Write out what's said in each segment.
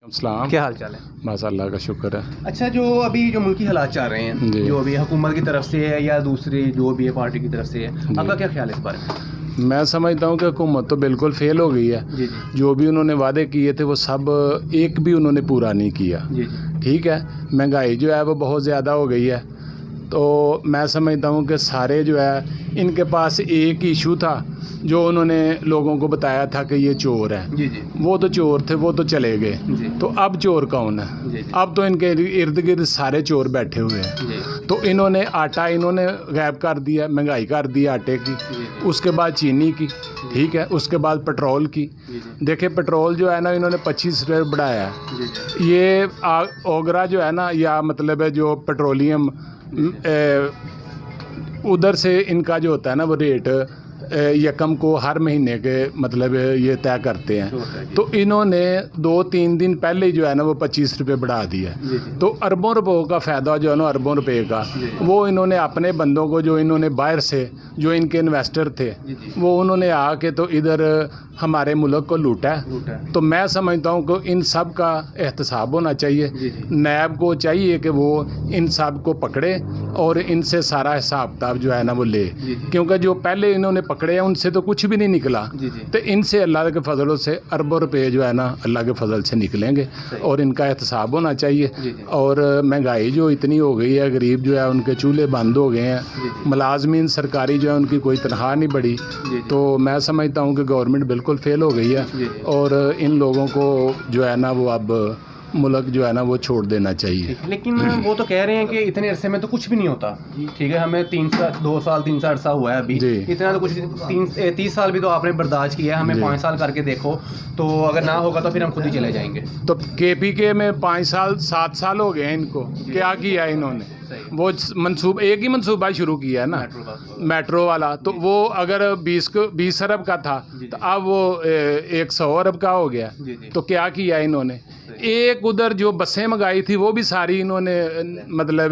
अस्सलाम। क्या हाल चाल है? बस अल्लाह का शुक्र है। अच्छा, जो अभी जो मुल्की हालात चल रहे हैं, जी। जो अभी हुकूमत की तरफ से है या दूसरी जो भी है पार्टी की तरफ से है, आपका क्या ख्याल है इस बारे में? मैं समझता हूँ कि हुकूमत तो बिल्कुल फेल हो गई है। जी जी जो भी उन्होंने वादे किए थे वो सब एक भी उन्होंने पूरा नहीं किया। जी जी ठीक है, महंगाई जो है वो बहुत ज़्यादा हो गई है। तो मैं समझता हूँ कि सारे जो है इनके पास एक ही इशू था जो उन्होंने लोगों को बताया था कि ये चोर है। जी जी वो तो चोर थे, वो तो चले गए। जी तो अब चोर कौन है? जी जी अब तो इनके इर्द गिर्द सारे चोर बैठे हुए हैं। जी तो इन्होंने आटा इन्होंने गायब कर दिया, महंगाई कर दी आटे की, उसके बाद चीनी की, ठीक है, उसके बाद पेट्रोल की। जी देखिए पेट्रोल जो है ना इन्होंने 25 रुपये बढ़ाया है। जी जी ये ओगरा जो है ना, या मतलब है जो पेट्रोलियम उधर से इनका जो होता है ना वो रेट यकम को हर महीने के मतलब ये तय करते हैं। तो इन्होंने 2-3 दिन पहले ही जो है ना वो 25 रुपये बढ़ा दिया। तो अरबों रुपयों का फ़ायदा जो है ना, अरबों रुपए का, वो इन्होंने अपने बंदों को, जो इन्होंने बाहर से जो इनके इन्वेस्टर थे, वो उन्होंने आके तो इधर हमारे मुल्क को लूटा है। तो मैं समझता हूँ कि इन सब का एहतसाब होना चाहिए। नैब को चाहिए कि वो इन सब को पकड़े और इनसे सारा हिसाब किताब जो है ना वो ले, क्योंकि जो पहले इन्होंने पकड़े हैं उनसे तो कुछ भी नहीं निकला। तो इनसे अल्लाह के फजलों से अरबों रुपये जो है ना अल्लाह के फजल से निकलेंगे और इनका एहतसाब होना चाहिए। और महंगाई जो इतनी हो गई है, गरीब जो है उनके चूल्हे बंद हो गए हैं, मुलाजमीन सरकारी जो है उनकी कोई तनख्वाह नहीं बढ़ी। तो मैं समझता हूँ कि गवर्नमेंट बिल्कुल फेल हो गई है और इन लोगों को जो है ना वो अब मुल्क जो है ना वो छोड़ देना चाहिए। लेकिन वो तो कह रहे हैं कि इतने अरसे में तो कुछ भी नहीं होता। ठीक है, हमें 2 साल 3 साल अरसा हुआ है अभी, इतना तो कुछ 30 साल भी तो आपने बर्दाश्त किया है, हमें 5 साल करके देखो। तो अगर ना होगा तो फिर हम खुद ही चले जाएंगे। तो KPK में 5 साल 7 साल हो गए हैं इनको, क्या किया इन्होंने? वो मंसूबा, एक ही मंसूबा शुरू किया है ना, मेट्रो वाला। तो वो अगर 20 अरब का था तो अब वो 100 अरब का हो गया। तो क्या किया इन्होंने? एक उधर जो बसें मंगाई थी वो भी सारी इन्होंने मतलब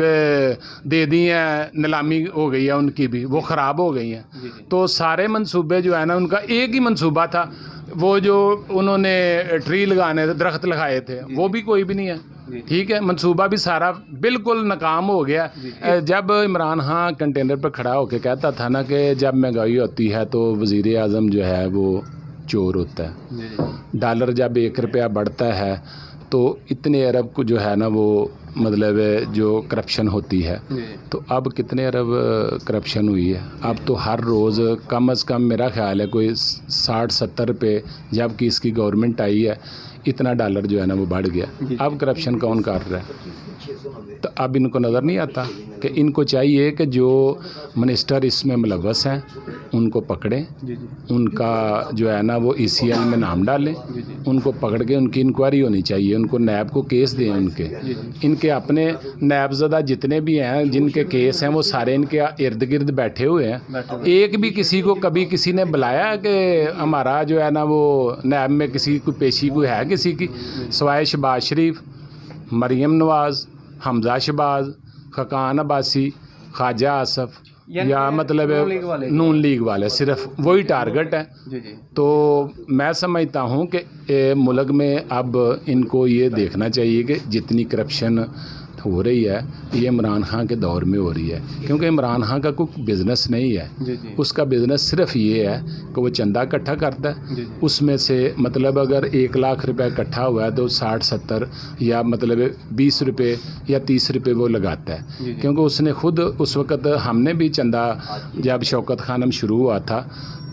दे दी हैं, नीलामी हो गई है उनकी भी, वो ख़राब हो गई हैं। तो सारे मंसूबे जो है ना, उनका एक ही मंसूबा था, वो जो उन्होंने ट्री लगाने थे, दरख्त लगाए थे, वो भी कोई भी नहीं है। ठीक है, मंसूबा भी सारा बिल्कुल नाकाम हो गया। जब इमरान खान कंटेनर पर खड़ा होकर कहता था ना कि जब महंगाई होती है तो वज़ीर आज़म जो है वो चोर होता है, डॉलर जब 1 रुपया बढ़ता है तो इतने अरब को जो है ना वो मतलब जो करप्शन होती है। तो अब कितने अरब करप्शन हुई है? अब तो हर रोज़ कम अज़ कम मेरा ख्याल है कोई 60-70 रुपये, जबकि इसकी गवर्नमेंट आई है, इतना डॉलर जो है ना वो बढ़ गया। अब करप्शन कौन कर रहा है? तो अब इनको नज़र नहीं आता कि इनको चाहिए कि जो मिनिस्टर इसमें मुलव्वस हैं उनको पकड़ें, उनका जो है ना वो ECL में नाम डालें, उनको पकड़ के उनकी इंक्वायरी होनी चाहिए, उनको नैब को केस दें। इनके अपने नैबज़दा जितने भी हैं जिनके केस हैं वो सारे इनके इर्द गिर्द बैठे हुए हैं। एक भी किसी को कभी किसी ने बुलाया कि हमारा जो है ना वो नैब में किसी को पेशी कोई है किसी की, सवाए शहबाज शरीफ, मरीम नवाज़, हमजा शहबाज, खकान अब्बासी, ख्वाजा आसफ, या मतलब नून लीग वाले, सिर्फ वही टारगेट है। तो मैं समझता हूँ कि मुल्क में अब इनको ये देखना चाहिए कि जितनी करप्शन हो रही है ये इमरान खान के दौर में हो रही है, क्योंकि इमरान खान का कोई बिज़नेस नहीं है। उसका बिज़नेस सिर्फ ये है कि वो चंदा इकट्ठा करता है, उसमें से मतलब अगर 1 लाख रुपए इकट्ठा हुआ है तो 60-70 या मतलब 20 रुपये या 30 रुपये वो लगाता है। क्योंकि उसने खुद उस वक़्त, हमने भी चंदा, जब शौकत खानम शुरू हुआ था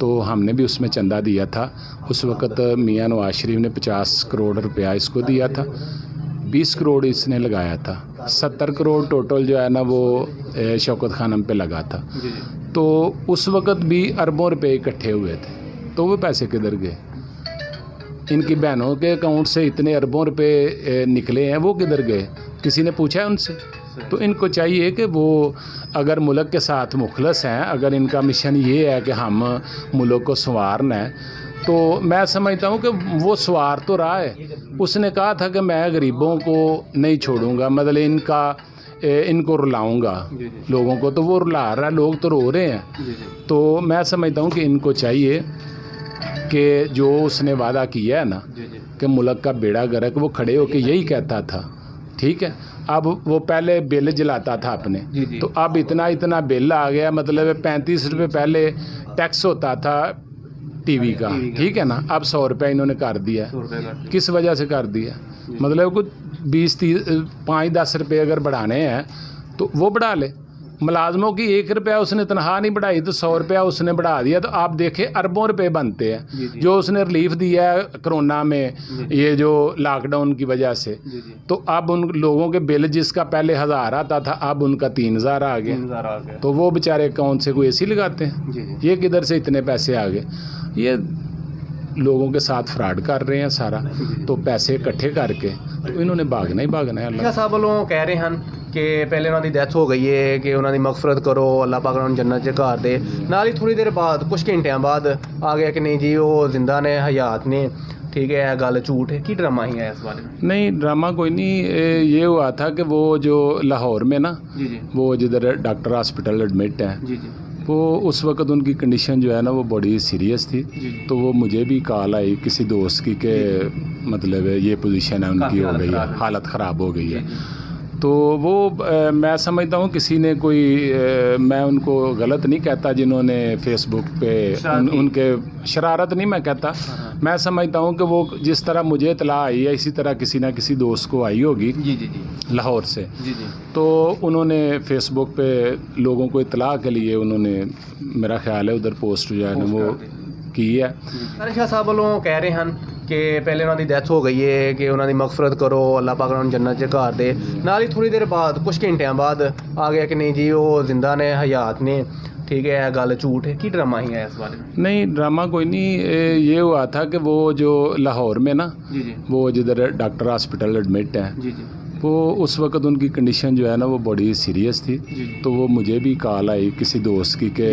तो हमने भी उसमें चंदा दिया था। उस वक़्त मियाँ नवाज शरीफ ने 50 करोड़ रुपया इसको दिया था, 20 करोड़ इसने लगाया था, 70 करोड़ टोटल जो है ना वो शौकत खानम पे लगा था। तो उस वक़्त भी अरबों रुपए इकट्ठे हुए थे, तो वो पैसे किधर गए? इनकी बहनों के अकाउंट से इतने अरबों रुपए निकले हैं, वो किधर गए? किसी ने पूछा है उनसे? तो इनको चाहिए कि वो अगर मुल्क के साथ मुखलस हैं, अगर इनका मिशन ये है कि हम मुल्क को संवारना है, तो मैं समझता हूँ कि वो सवार तो रहा है। उसने कहा था कि मैं गरीबों को नहीं छोड़ूंगा, मतलब इनको रुलाऊंगा लोगों को, तो वो रुला रहा है, लोग तो रो रहे हैं। तो मैं समझता हूँ कि इनको चाहिए कि जो उसने वादा किया है ना कि मुल्क का बेड़ा गर्क, वो खड़े होके यही कहता था, ठीक है। अब वो पहले बिल जलाता था अपने, तो अब इतना बिल आ गया, मतलब 35 रुपये पहले टैक्स होता था टीवी का, ठीक है ना, अब 100 रुपये इन्होंने कर दिया। किस वजह से कर दिया? मतलब कुछ 5-10 रुपये अगर बढ़ाने हैं तो वो बढ़ा ले। मुलाजमों की 1 रुपया उसने तनख्वाह नहीं बढ़ाई तो 100 रुपया उसने बढ़ा दिया, तो आप देखें अरबों रुपए बनते हैं। जो उसने रिलीफ दिया है कोरोना में, ये जो लॉकडाउन की वजह से, तो अब उन लोगों के बिल जिसका पहले 1000 आता था अब उनका 3000 आ गया। तो वो बेचारे कौन से कोई एसी लगाते हैं? ये किधर से इतने पैसे आ गए? ये लोगों के साथ फ्रॉड कर रहे हैं सारा, तो पैसे इकट्ठे करके तो इन्होंने भागना ही भागना है। अल्लाह साहब वालों कह रहे हैं कि पहले उन्होंने डेथ हो गई है कि उन्होंने मगफरत करो, अल्लाह पाक उन्होंने जन्नत च घर दे, नाल ही थोड़ी देर बाद कुछ घंटियां बाद आ गया कि नहीं जी वो जिंदा ने, हयात ने, ठीक है, गल झूठ है। की ड्रामा ही है इस बारे में? नहीं, ड्रामा कोई नहीं। ये हुआ था कि वो जो लाहौर में ना, वो जिधर डॉक्टर हॉस्पिटल एडमिट है, वो उस वक्त उनकी कंडीशन जो है ना वो बड़ी सीरियस थी। तो वो मुझे भी कॉल आई किसी दोस्त की कि मतलब ये पोजीशन है उनकी, हो गई है, हालत ख़राब हो गई है। तो वो मैं समझता हूँ किसी ने कोई मैं उनको गलत नहीं कहता जिन्होंने फेसबुक पे उनके शरारत नहीं मैं कहता, मैं समझता हूँ कि वो जिस तरह मुझे इतला आई है इसी तरह किसी ना किसी दोस्त को आई होगी लाहौर से। तो उन्होंने फेसबुक पे लोगों को इतला के लिए उन्होंने मेरा ख्याल है उधर पोस्ट जो है ना वो की है। शाह साहब वालों कह रहे हैं कि पहले उन्होंने डेथ हो गई है कि उन्होंने मगफरत करो, अल्लाह पाक उन्होंने जन्नत च घर दे, नाल ही थोड़ी देर बाद कुछ घंटियां बाद आ गया कि नहीं जी वो जिंदा ने, हयात ने, ठीक है, गल झूठ है। की ड्रामा ही है इस बारे में? नहीं, ड्रामा कोई नहीं। ये हुआ था कि वो जो लाहौर में ना, वो जिधर डॉक्टर हॉस्पिटल एडमिट है, वो उस वक्त उनकी कंडीशन जो है ना वो बड़ी सीरियस थी। तो वो मुझे भी कॉल आई किसी दोस्त की कि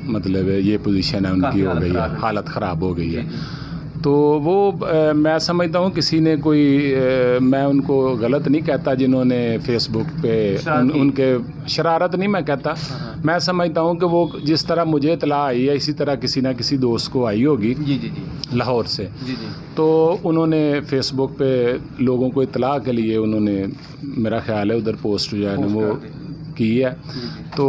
मतलब ये पोजीशन है उनकी, हो गई है, हालत ख़राब हो गई है। तो वो मैं समझता हूँ किसी ने कोई मैं उनको गलत नहीं कहता जिन्होंने फेसबुक पे उनके शरारत नहीं मैं कहता, मैं समझता हूँ कि वो जिस तरह मुझे इतला आई है इसी तरह किसी ना किसी दोस्त को आई होगी लाहौर से। तो उन्होंने फेसबुक पे लोगों को इतला के लिए उन्होंने मेरा ख्याल है उधर पोस्ट जो है ना वो की है। तो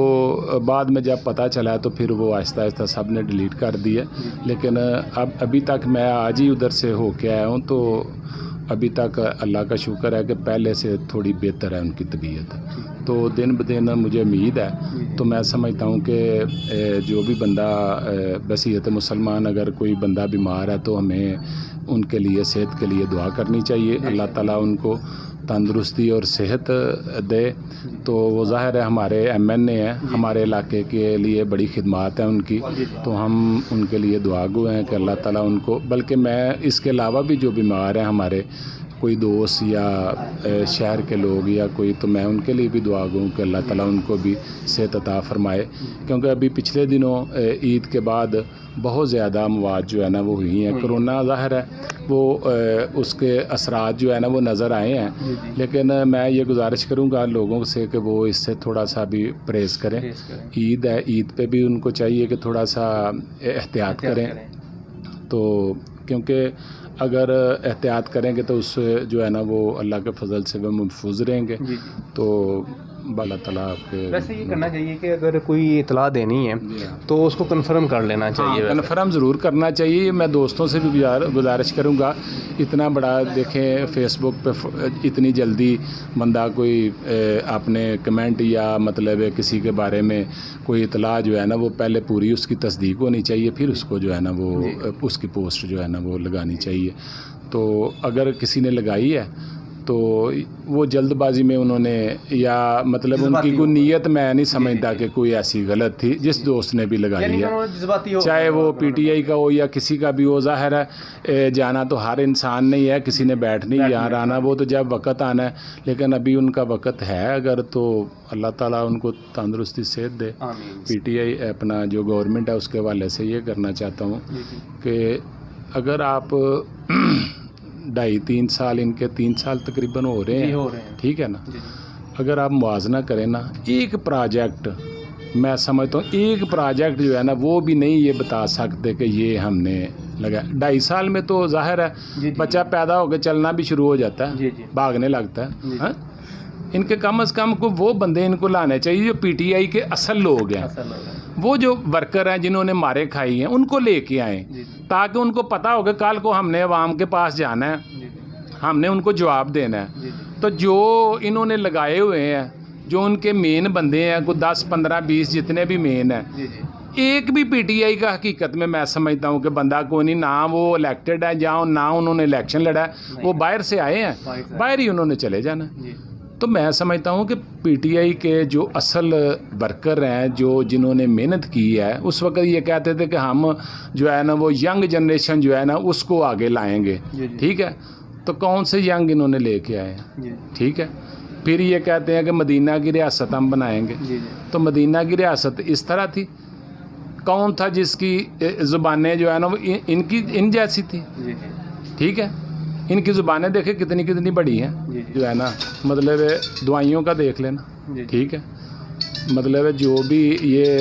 बाद में जब पता चला तो फिर वो आहिस्ता आहिस्ता सब ने डिलीट कर दिया। लेकिन अब अभी तक मैं आज ही उधर से होके आया हूँ, तो अभी तक अल्लाह का शुक्र है कि पहले से थोड़ी बेहतर है उनकी तबीयत। तो दिन ब दिन मुझे उम्मीद है। तो मैं समझता हूँ कि जो भी बंदा बसीयत मुसलमान अगर कोई बंदा बीमार है तो हमें उनके लिए सेहत के लिए दुआ करनी चाहिए, अल्लाह ताला उनको तंदुरुस्ती और सेहत दे। तो वो ज़ाहिर है हमारे MNA हैं, हमारे इलाके के लिए बड़ी खिदमत है उनकी, तो हम उनके लिए दुआ गो हैं कि अल्लाह ताला उनको, बल्कि मैं इसके अलावा भी जो बीमार हैं हमारे कोई दोस्त या शहर के लोग या कोई, तो मैं उनके लिए भी दुआ गो कि अल्लाह ताला उनको भी सेहत अता फ़रमाए। क्योंकि अभी पिछले दिनों ईद के बाद बहुत ज़्यादा अमवात जो है ना वो हुई हैं। कोरोना ज़ाहिर है वो उसके असरात जो है ना वो नज़र आए हैं, लेकिन मैं ये गुजारिश करूँगा लोगों से कि वो इससे थोड़ा सा भी परहेज़ करें। ईद है, ईद पे भी उनको चाहिए कि थोड़ा सा एहतियात करें। तो क्योंकि अगर एहतियात करेंगे तो उससे जो है ना वो अल्लाह के फजल से वो महफूज रहेंगे। तो अल्लाह ताला आपके वैसे ये करना चाहिए कि अगर कोई इतला देनी है तो उसको कन्फर्म कर लेना चाहिए। कन्फर्म ज़रूर करना चाहिए। मैं दोस्तों से भी गुजारिश करूँगा, इतना बड़ा देखें फेसबुक पे इतनी जल्दी बंदा कोई अपने कमेंट या मतलब किसी के बारे में कोई इतला जो है ना वो पहले पूरी उसकी तस्दीक होनी चाहिए, फिर उसको जो है ना वो उसकी पोस्ट जो है ना वो लगानी चाहिए। तो अगर किसी ने लगाई है तो वो जल्दबाजी में उन्होंने या मतलब उनकी कोई नीयत मैं नहीं समझता कि कोई ऐसी गलत थी जिस दोस्त ने भी लगाई है, चाहे वो PTI का हो या किसी का भी हो। ज़ाहिर है जाना तो हर इंसान नहीं है, किसी ने बैठ नहीं यहाँ आना, वो तो जब वक़्त आना है, लेकिन अभी उनका वक़्त है अगर, तो अल्लाह ताला उनको तंदुरुस्ती सेहत दे। PTI अपना जो गवर्नमेंट है उसके हवाले से ये करना चाहता हूँ कि अगर आप 2.5-3 साल, इनके 3 साल तकरीबन हो रहे हैं, ठीक है ना, अगर आप मुआवजा करें ना, एक प्रोजेक्ट मैं समझता हूँ एक प्रोजेक्ट जो है ना वो भी नहीं ये बता सकते कि ये हमने लगा। 2.5 साल में तो जाहिर है बच्चा पैदा होकर चलना भी शुरू हो जाता है, भागने लगता है। हाँ? इनके कम से कम को वो बंदे इनको लाने चाहिए जो पीटीआई के असल लोग हैं, वो जो वर्कर हैं जिन्होंने मारे खाई हैं उनको लेके आए, ताकि उनको पता होगा कल को हमने अवाम के पास जाना है, हमने उनको जवाब देना है। तो जो इन्होंने लगाए हुए हैं, जो उनके मेन बंदे हैं, कोई 10 15 20 जितने भी मेन हैं, एक भी पीटीआई का हकीकत में मैं समझता हूँ कि बंदा कोई नहीं, ना वो इलेक्टेड है या ना उन्होंने इलेक्शन लड़ा है, वो बाहर से आए हैं, बाहर ही उन्होंने चले जाना। तो मैं समझता हूँ कि पीटीआई के जो असल वर्कर हैं, जो जिन्होंने मेहनत की है, उस वक्त ये कहते थे कि हम जो है ना वो यंग जनरेशन जो है ना उसको आगे लाएंगे, ठीक है। तो कौन से यंग इन्होंने लेके आए हैं, ठीक है। फिर ये कहते हैं कि मदीना की रियासत हम बनाएंगे, तो मदीना की रियासत इस तरह थी, कौन था जिसकी ज़ुबानें जो है ना वो इनकी इन जैसी थी, ठीक है। इनकी ज़ुबानें देखे कितनी कितनी बड़ी हैं, जो है ना, मतलब दवाइयों का देख लेना, ठीक है। मतलब जो भी ये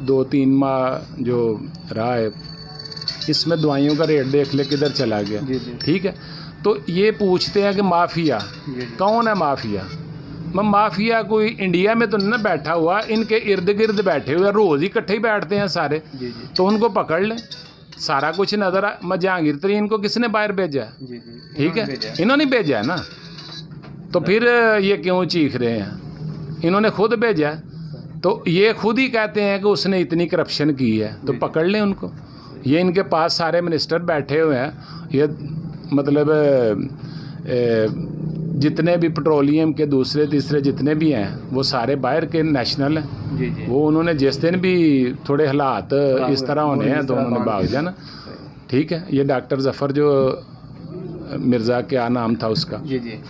2-3 माह जो रहा है, इसमें दवाइयों का रेट देख ले किधर चला गया, ठीक है। तो ये पूछते हैं कि माफिया कौन है, माफिया कोई इंडिया में तो नहीं ना बैठा हुआ, इनके इर्द गिर्द बैठे हुए, रोज़ ही इकट्ठे ही बैठते हैं सारे, तो उनको पकड़ लें, सारा कुछ नज़र आ। जहांगीर तरीन को किसने बाहर भेजा है, ठीक है, इन्होंने भेजा है ना, तो फिर ये क्यों चीख रहे हैं, इन्होंने खुद भेजा है। तो ये खुद ही कहते हैं कि उसने इतनी करप्शन की है, तो पकड़ लें उनको। ये इनके पास सारे मिनिस्टर बैठे हुए हैं, ये मतलब जितने भी पेट्रोलियम के दूसरे तीसरे जितने भी हैं वो सारे बाहर के नेशनल हैं। वो उन्होंने जिस दिन भी थोड़े हालात इस तरह होने हैं तो उन्होंने भाग जाना, ठीक है। ये डॉक्टर जफ़र जो मिर्ज़ा क्या नाम था उसका,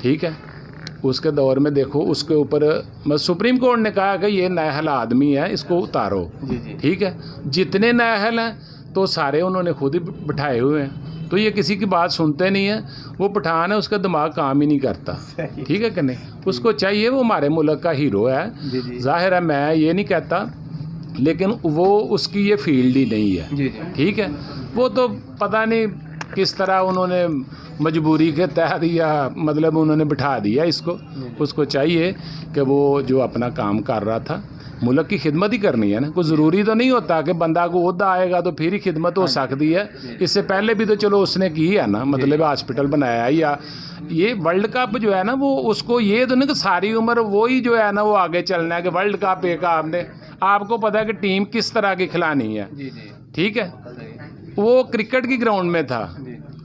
ठीक है, उसके दौर में देखो उसके ऊपर सुप्रीम कोर्ट ने कहा कि ये नाअहल आदमी है, इसको उतारो, ठीक है। जितने नाअहल हैं तो सारे उन्होंने खुद ही बिठाए हुए हैं, तो ये किसी की बात सुनते नहीं है। वो पठान है, उसका दिमाग काम ही नहीं करता, ठीक है कि नहीं। उसको चाहिए, वो हमारे मुल्क का हीरो है, जाहिर है, मैं ये नहीं कहता, लेकिन वो उसकी ये फील्ड ही नहीं है, ठीक है। वो तो पता नहीं किस तरह उन्होंने मजबूरी के तहत या मतलब उन्होंने बिठा दिया इसको। उसको चाहिए कि वो जो अपना काम कर रहा था, मुल्क की खिदमत ही करनी है ना। कोई ज़रूरी तो नहीं होता कि बंदा को ओहदा आएगा तो फिर ही खिदमत हो सकती है, इससे पहले भी तो चलो उसने की है ना, मतलब हॉस्पिटल बनाया है, या ये वर्ल्ड कप जो है ना वो उसको ये तो नहीं कि सारी उम्र वो ही जो है ना वो आगे चलना है कि वर्ल्ड कप एक आपने, आपको पता है कि टीम किस तरह की खिलानी है, ठीक है। वो क्रिकेट की ग्राउंड में था,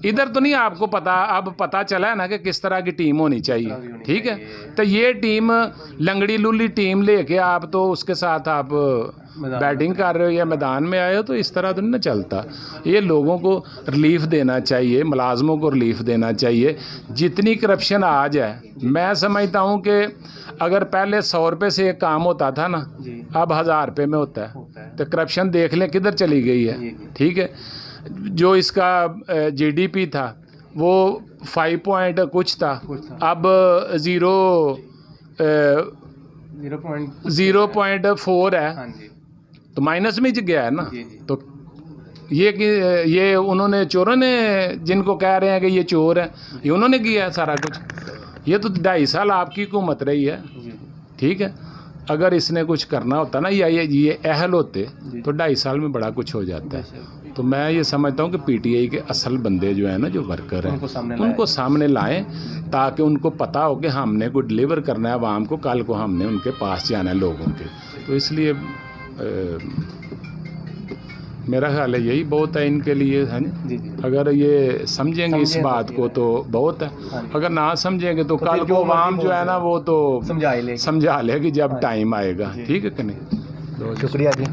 इधर तो नहीं आपको पता, अब पता चला है ना कि किस तरह की टीम होनी चाहिए, ठीक है। तो ये टीम लंगड़ी लुल्ली टीम लेके आप तो उसके साथ आप बैटिंग कर रहे हो या मैदान में आए हो, तो इस तरह तो नहीं ना चलता। ये लोगों को रिलीफ देना चाहिए, मुलाजमों को रिलीफ देना चाहिए। जितनी करप्शन आज है, मैं समझता हूँ कि अगर पहले 100 रुपये से एक काम होता था ना, अब 1000 रुपये में होता है। तो करप्शन देख लें किधर चली गई है, ठीक है। जो इसका जीडीपी था वो 5 पॉइंट कुछ था, अब 0.4 है, तो माइनस में गया है ना। तो ये उन्होंने, चोरों ने, जिनको कह रहे हैं कि ये चोर है, ये उन्होंने किया है सारा कुछ। ये तो 2.5 साल आपकी हुकूमत रही है, ठीक है। अगर इसने कुछ करना होता ना, या ये अहल होते तो 2.5 साल में बड़ा कुछ हो जाता है। तो मैं ये समझता हूँ कि पीटीआई के असल बंदे जो है ना, जो वर्कर हैं, उनको सामने लाएं, ताकि उनको पता हो कि हमने को डिलीवर करना है आवाम को, कल को हमने उनके पास जाना है लोगों के। तो इसलिए मेरा ख्याल है यही बहुत है इनके लिए, है ना। अगर ये समझेंगे इस बात को तो बहुत है, अगर ना समझेंगे तो कल को आवाम जो है ना वो तो समझा लेगी जब टाइम आएगा, ठीक है कि नहीं। शुक्रिया जी।